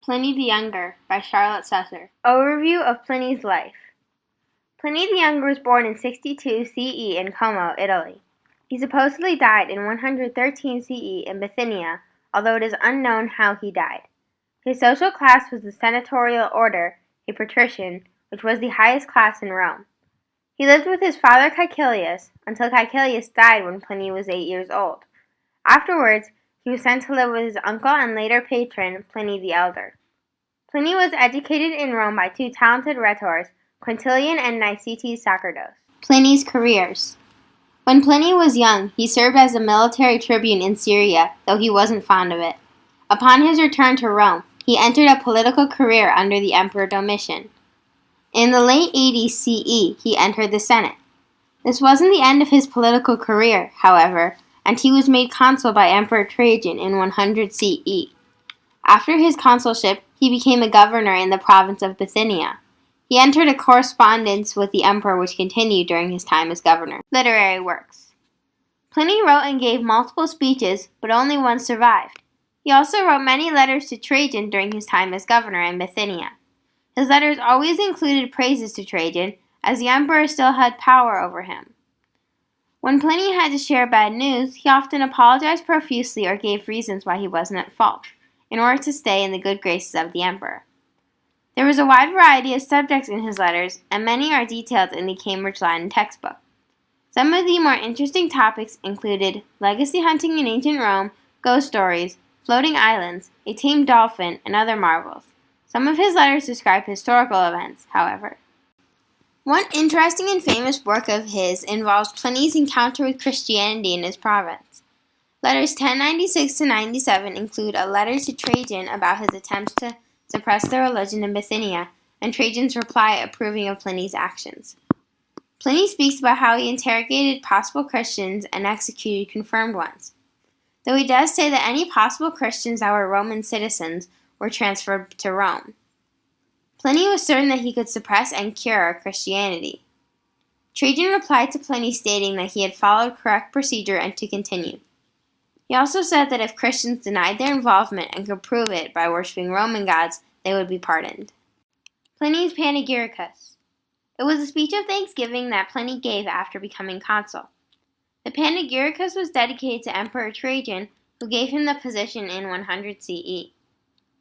Pliny the Younger by Charlotte Susser. Overview of Pliny's life. Pliny the Younger was born in 62 CE in Como, Italy. He supposedly died in 113 CE in Bithynia, although it is unknown how he died. His social class was the senatorial order, a patrician, which was the highest class in Rome. He lived with his father Caecilius until Caecilius died when Pliny was 8 years old. Afterwards, he was sent to live with his uncle and later patron, Pliny the Elder. Pliny was educated in Rome by two talented rhetors, Quintilian and Nicetes Sacerdos. Pliny's careers. When Pliny was young, he served as a military tribune in Syria, though he wasn't fond of it. Upon his return to Rome, he entered a political career under the Emperor Domitian. In the late 80s CE, he entered the Senate. This wasn't the end of his political career, however, and he was made consul by Emperor Trajan in 100 CE. After his consulship, he became a governor in the province of Bithynia. He entered a correspondence with the emperor which continued during his time as governor. Literary works. Pliny wrote and gave multiple speeches, but only one survived. He also wrote many letters to Trajan during his time as governor in Bithynia. His letters always included praises to Trajan, as the emperor still had power over him. When Pliny had to share bad news, he often apologized profusely or gave reasons why he wasn't at fault, in order to stay in the good graces of the emperor. There was a wide variety of subjects in his letters, and many are detailed in the Cambridge Latin textbook. Some of the more interesting topics included legacy hunting in ancient Rome, ghost stories, floating islands, a tamed dolphin, and other marvels. Some of his letters describe historical events, however. One interesting and famous work of his involves Pliny's encounter with Christianity in his province. Letters 1096-97 include a letter to Trajan about his attempts to suppress the religion in Bithynia, and Trajan's reply approving of Pliny's actions. Pliny speaks about how he interrogated possible Christians and executed confirmed ones, though he does say that any possible Christians that were Roman citizens were transferred to Rome. Pliny was certain that he could suppress and cure Christianity. Trajan replied to Pliny stating that he had followed correct procedure and to continue. He also said that if Christians denied their involvement and could prove it by worshiping Roman gods, they would be pardoned. Pliny's Panegyricus. It was a speech of thanksgiving that Pliny gave after becoming consul. The Panegyricus was dedicated to Emperor Trajan, who gave him the position in 100 CE.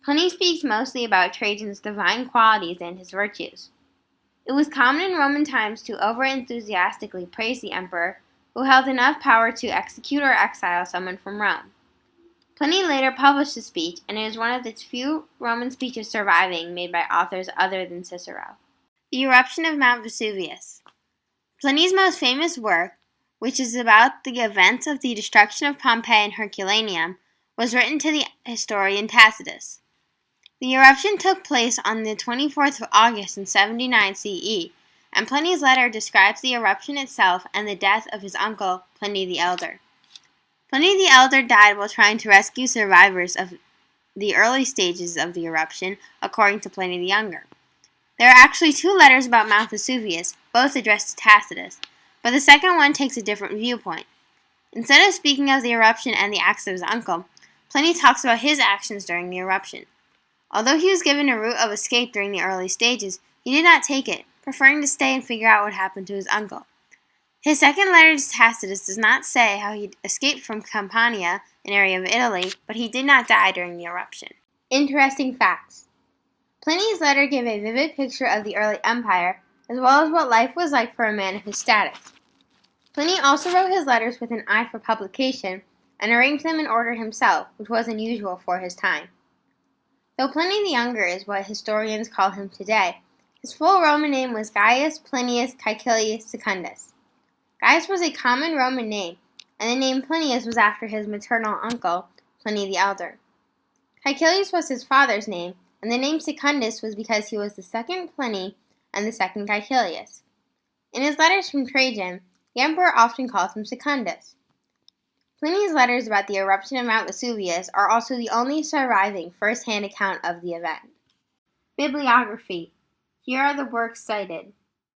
Pliny speaks mostly about Trajan's divine qualities and his virtues. It was common in Roman times to over-enthusiastically praise the emperor, who held enough power to execute or exile someone from Rome. Pliny later published the speech, and it is one of the few Roman speeches surviving made by authors other than Cicero. The eruption of Mount Vesuvius. Pliny's most famous work, which is about the events of the destruction of Pompeii and Herculaneum, was written to the historian Tacitus. The eruption took place on the 24th of August in 79 CE, and Pliny's letter describes the eruption itself and the death of his uncle, Pliny the Elder. Pliny the Elder died while trying to rescue survivors of the early stages of the eruption, according to Pliny the Younger. There are actually two letters about Mount Vesuvius, both addressed to Tacitus, but the second one takes a different viewpoint. Instead of speaking of the eruption and the acts of his uncle, Pliny talks about his actions during the eruption. Although he was given a route of escape during the early stages, he did not take it, preferring to stay and figure out what happened to his uncle. His second letter to Tacitus does not say how he escaped from Campania, an area of Italy, but he did not die during the eruption. Interesting facts. Pliny's letter gave a vivid picture of the early empire, as well as what life was like for a man of his status. Pliny also wrote his letters with an eye for publication, and arranged them in order himself, which was unusual for his time. Though Pliny the Younger is what historians call him today, his full Roman name was Gaius Plinius Caecilius Secundus. Gaius was a common Roman name, and the name Plinius was after his maternal uncle, Pliny the Elder. Caecilius was his father's name, and the name Secundus was because he was the second Pliny and the second Caecilius. In his letters from Trajan, the emperor often calls him Secundus. Pliny's letters about the eruption of Mount Vesuvius are also the only surviving first-hand account of the event. Bibliography. Here are the works cited.